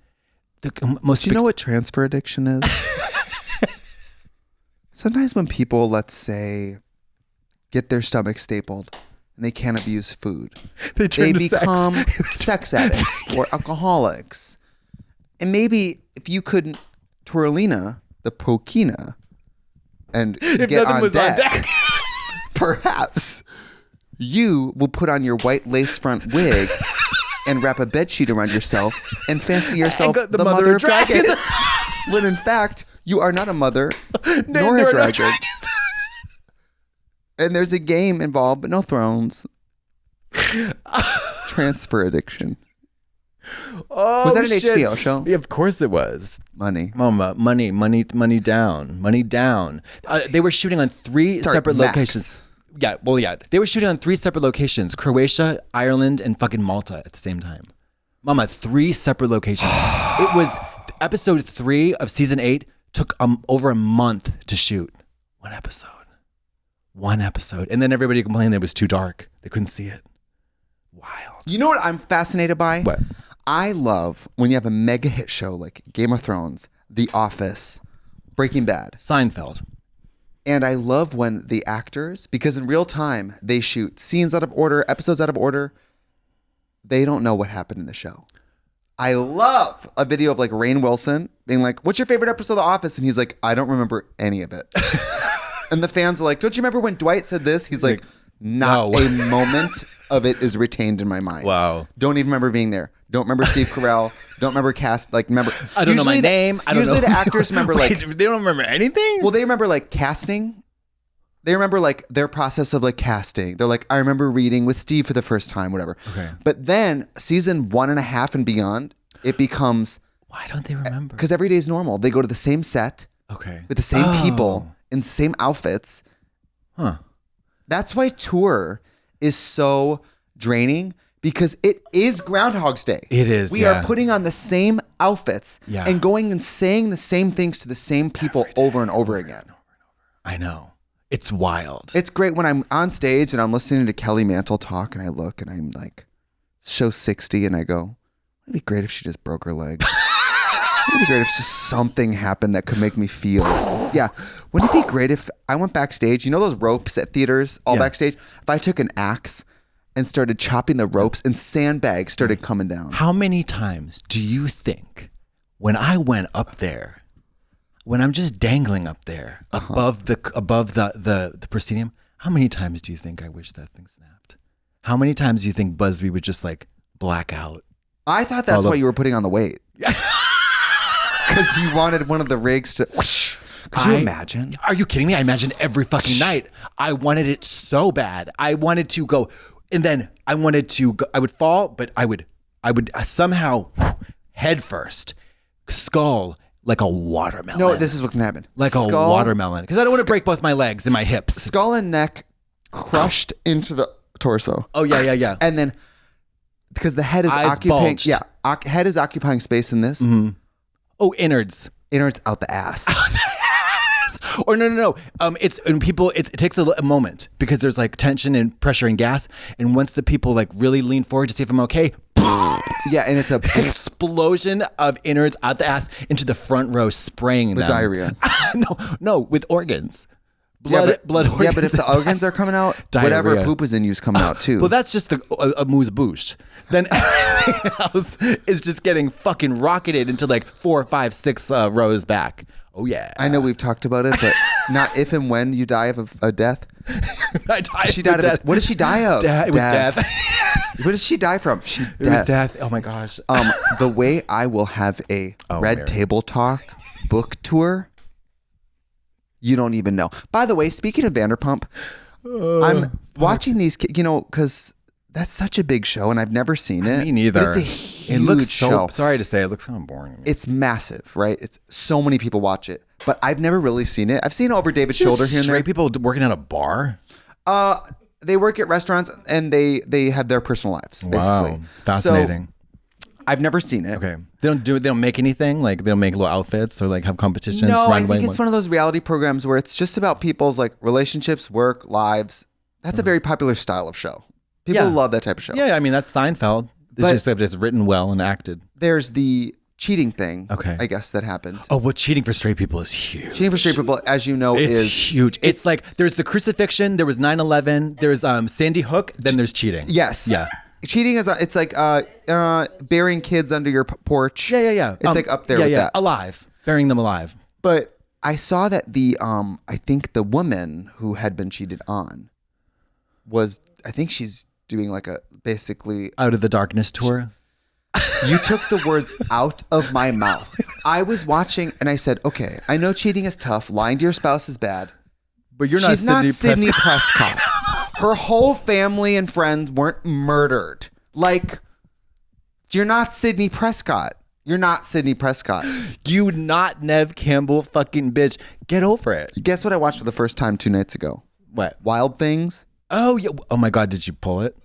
Do you know what transfer addiction is? Sometimes when people, let's say, get their stomach stapled and they can't abuse food, they become sex addicts or alcoholics. And maybe if you couldn't twirlina the pokina and get on deck, perhaps you will put on your white lace front wig and wrap a bedsheet around yourself and fancy yourself the mother of dragons. When in fact, you are not a mother nor a dragon. And there's a game involved, but no thrones. Transfer addiction. Oh, was that an HBO show? Yeah, of course it was. Money. Mama, money down. They were shooting on 3 separate locations. Yeah, well, yeah. They were shooting on 3 separate locations: Croatia, Ireland, and fucking Malta at the same time. Mama, 3 separate locations. It was episode 3 of season 8 took over a month to shoot. One episode. And then everybody complained that it was too dark. They couldn't see it. Wild. You know what I'm fascinated by? What? I love when you have a mega hit show like Game of Thrones, The Office, Breaking Bad, Seinfeld. And I love when the actors, because in real time, they shoot scenes out of order, episodes out of order. They don't know what happened in the show. I love a video of like Rainn Wilson being like, "What's your favorite episode of The Office?" And he's like, "I don't remember any of it." And the fans are like, "Don't you remember when Dwight said this?" He's like, "Not a moment of it is retained in my mind." Wow. Don't even remember being there. Don't remember Steve Carell. Don't remember cast. Like, remember. I don't know my name. I don't usually know. The actors remember like. They don't remember anything? Well, they remember like casting. They remember like their process of like casting. They're like, I remember reading with Steve for the first time, whatever. Okay. But then season 1.5 and beyond, it becomes. Why don't they remember? Because every day is normal. They go to the same set. Okay. With the same people in the same outfits. Huh. That's why tour is so draining. Because it is Groundhog's Day. It is. We are putting on the same outfits and going and saying the same things to the same people over and over again. I know. It's wild. It's great when I'm on stage and I'm listening to Kelly Mantle talk and I look and I'm like, show 60 and I go, it'd be great if she just broke her leg. It'd be great if just something happened that could make me feel. Yeah. Wouldn't it be great if I went backstage, you know those ropes at theaters, all backstage? If I took an axe and started chopping the ropes and sandbags started coming down. How many times do you think when I went up there, when I'm just dangling up there above the proscenium, how many times do you think I wish that thing snapped? How many times do you think Busby would just like black out? I thought that's why you were putting on the weight. Because you wanted one of the rigs to whoosh. Could you imagine? Are you kidding me? I imagine every fucking night. I wanted it so bad. I wanted to go, and then I wanted to go, I would fall, but I would somehow head first, skull like a watermelon. No, this is what can happen. Like a watermelon. Because I don't want to break both my legs and my hips. Skull and neck crushed into the torso. Oh, yeah. And then, because the head is occupying, head is occupying space in this. Mm-hmm. Oh, innards. Innards out the ass. Or no. It's and people. It takes a moment because there's like tension and pressure and gas. And once the people like really lean forward to see if I'm okay, yeah, and it's a explosion of innards out the ass into the front row, spraying with them. diarrhea. no, with organs. Blood organs. Yeah, but if the organs are coming out, whatever poop is in you is coming out too. Well, that's just a moose boost. Then everything else is just getting fucking rocketed into like 4, 5, 6 rows back. Oh yeah. I know we've talked about it, but not if and when you die of a death. She died of death. What did she die of? It was death. What did she die from? It was death. Oh my gosh. The way I will have a Red Table Talk book tour, you don't even know. By the way, speaking of Vanderpump, I'm watching these, because that's such a big show and I've never seen it. Me neither. But it's a huge show. Sorry to say, it looks kind of boring. It's massive, right? It's so many people watch it, but I've never really seen it. I've seen it over David's shoulder here and there. Straight people working at a bar? They work at restaurants and they have their personal lives. Wow, basically. fascinating. So, I've never seen it. Okay, they don't make anything, like they don't make little outfits or like have competitions. No, I think it's one of those reality programs where it's just about people's like relationships, work, lives. That's a very popular style of show. People love that type of show. Yeah, I mean that's Seinfeld. It's just that it's written well and acted. There's the cheating thing. Okay, I guess that happened. Oh, well, cheating for straight people is huge. Cheating for straight people, as you know, is huge. It's like there's the crucifixion, there was 9/11, there's Sandy Hook, then there's cheating. Yes. Yeah. Cheating is it's like burying kids under your porch. Yeah. It's like up there with that. Alive. Burying them alive. But I saw that the I think the woman who had been cheated on I think she's doing like a basically Out of the Darkness tour. You took the words out of my mouth. I was watching and I said, okay, I know cheating is tough. Lying to your spouse is bad. But you're not She's not Sydney Prescott. Her whole family and friends weren't murdered. Like, you're not Sydney Prescott. You're not Sydney Prescott. You not Nev Campbell fucking bitch. Get over it. Guess what I watched for the first time 2 nights ago? What? Wild Things. Oh, yeah. Oh my God, did you pull it?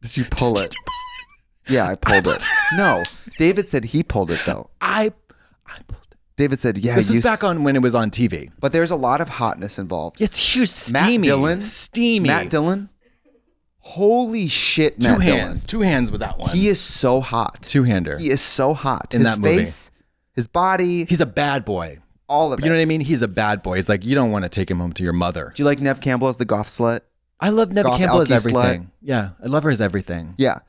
Did you pull it? Yeah, I pulled it. No, David said he pulled it though. I pulled it. David said, yeah. This was back on when it was on TV. But there's a lot of hotness involved. It's huge, steamy. Matt Dillon. Holy shit, Matt Dillon. 2 hands with that one. He is so hot. 2-hander. He is so hot. In that movie. His face, his body. He's a bad boy. All of it. You know what I mean? He's a bad boy. He's like, you don't want to take him home to your mother. Do you like Nev Campbell as the goth slut? I love Nev Goth Campbell as alky everything. slut? Yeah, I love her as everything. Yeah.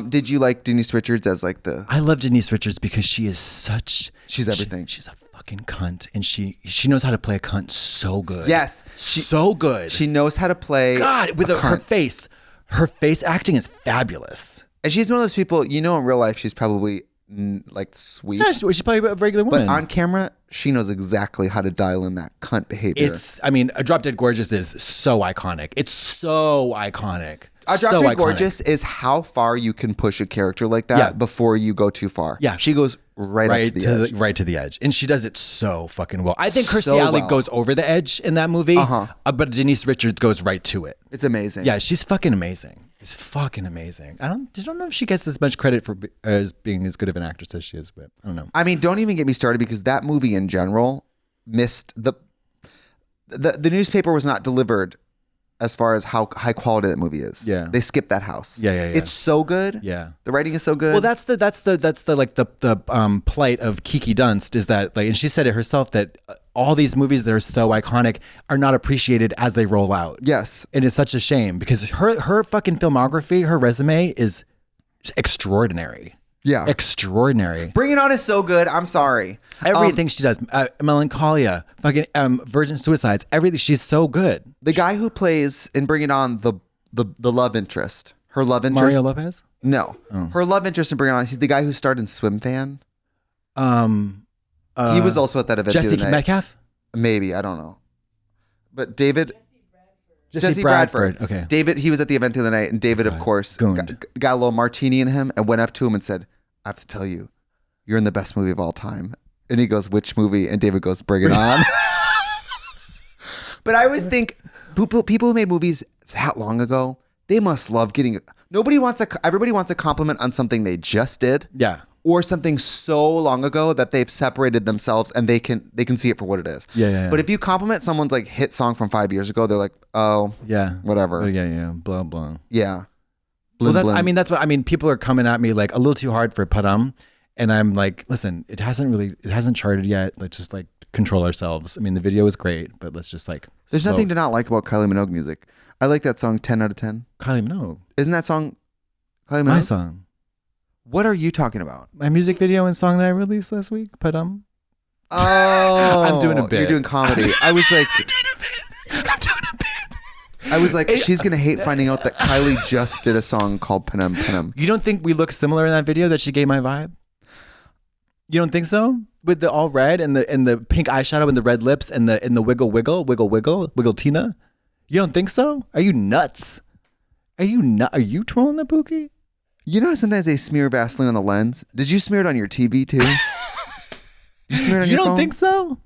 Did you like Denise Richards as like the... I love Denise Richards because she is such... She's everything. She's a fucking cunt. And she knows how to play a cunt so good. Yes. So good. She knows how to play God, with her face. Her face acting is fabulous. And she's one of those people, in real life, she's probably like sweet. Yeah, she's probably a regular woman. But on camera, she knows exactly how to dial in that cunt behavior. A Drop Dead Gorgeous is so iconic. It's so iconic. A Drop Dead Gorgeous is how far you can push a character like that before you go too far. Yeah. She goes right up to the edge. Right to the edge. And she does it so fucking well. I think Kirstie Alley goes over the edge in that movie, but Denise Richards goes right to it. It's amazing. Yeah, she's fucking amazing. is fucking amazing. I don't know if she gets as much credit for as being as good of an actress as she is, but I don't know. I mean, don't even get me started because that movie in general missed the newspaper was not delivered as far as how high quality that movie is. Yeah. They skipped that house. Yeah. It's so good. Yeah. The writing is so good. Well, that's the like the plight of Kiki Dunst is that like, and she said it herself that all these movies that are so iconic are not appreciated as they roll out. Yes. And it's such a shame because her fucking filmography, her resume is extraordinary. Yeah. Extraordinary. Bring It On is so good. I'm sorry. Everything she does, Melancholia, fucking Virgin Suicides, everything. She's so good. The guy who plays in Bring It On the love interest, her love interest. Mario Lopez? No, her love interest in Bring It On. He's the guy who starred in Swim Fan. He was also at that event. Jesse the other night. Metcalf? Maybe, I don't know. But David. Jesse Bradford. Okay. David, he was at the event the other night, and David, of course, got a little martini in him and went up to him and said, I have to tell you, you're in the best movie of all time. And he goes, which movie? And David goes, Bring It On. But I always think people who made movies that long ago, they must love getting. Everybody wants a compliment on something they just did. Yeah. Or something so long ago that they've separated themselves and they can see it for what it is. Yeah. But if you compliment someone's like hit song from 5 years ago, they're like, oh, yeah, whatever. Yeah, blah blah. Yeah. Well, Blim, blim. that's what I mean. People are coming at me like a little too hard for Padam, and I'm like, listen, it hasn't charted yet. Let's just like control ourselves. I mean, the video is great, but let's just like. There's nothing to not like about Kylie Minogue music. I like that song 10 out of 10. Kylie Minogue. Isn't that song Kylie Minogue? My song. What are you talking about? My music video and song that I released last week, Padam. Oh, I'm doing a bit. You're doing comedy. I was like, I'm doing a bit. I was like, she's gonna hate finding out that Kylie just did a song called Panem Panem. You don't think we look similar in that video that she gave my vibe? You don't think so? With the all red and the pink eyeshadow and the red lips and the wiggle Tina? You don't think so? Are you nuts? Are you trolling the Pookie? You know, sometimes they smear Vaseline on the lens. Did you smear it on your TV too? You smear it on You your don't phone? think so?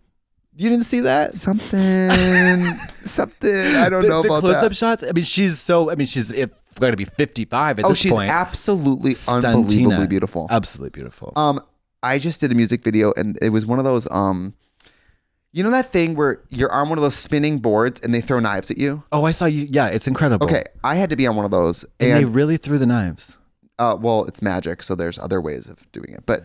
You didn't see that? Something. I don't know the about close-up that. shots. I mean, she's going to be 55 at this She's point. absolutely Stuntina. unbelievably beautiful. Absolutely beautiful. I just did a music video and it was one of those you know that thing where you're on one of those spinning boards and they throw knives at you? Oh, I saw you. Yeah, it's incredible. Okay, I had to be on one of those. And they really threw the knives. Well, it's magic, so there's other ways of doing it. But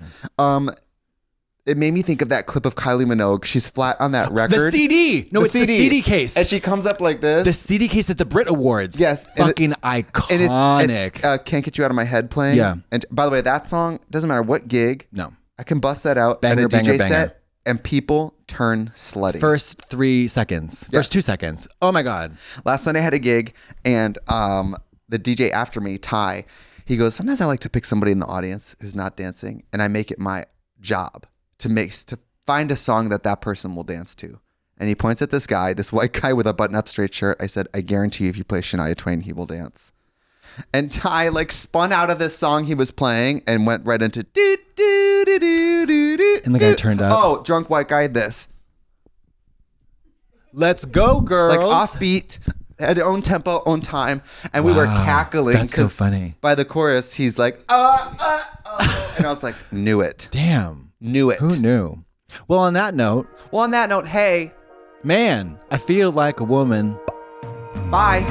it made me think of that clip of Kylie Minogue. She's flat on that record. The CD. No, it's the CD case. And she comes up like this. The CD case at the Brit Awards. Yes. Fucking iconic. And it's Can't Get You Out of My Head playing. Yeah. And by the way, that song, doesn't matter what gig. No. I can bust that out Banger, at a banger, DJ banger. set and people turn slutty. First 3 seconds. Yes. First 2 seconds. Oh my God. Last night I had a gig and the DJ after me, Ty, he goes, sometimes I like to pick somebody in the audience who's not dancing and I make it my job to find a song that person will dance to. And he points at this guy, this white guy with a button-up straight shirt. I said, I guarantee you if you play Shania Twain, he will dance. And Ty like spun out of this song he was playing and went right into do do do do do do. And the guy turned up. Oh, drunk white guy, this. Let's go, girls. Like offbeat, at their own tempo, own time. And we were cackling. That's so funny. By the chorus, he's like, and I was like, knew it. Damn. Knew it. Who knew? Well, on that note, Well, on that note, hey, man, I feel like a woman. bye.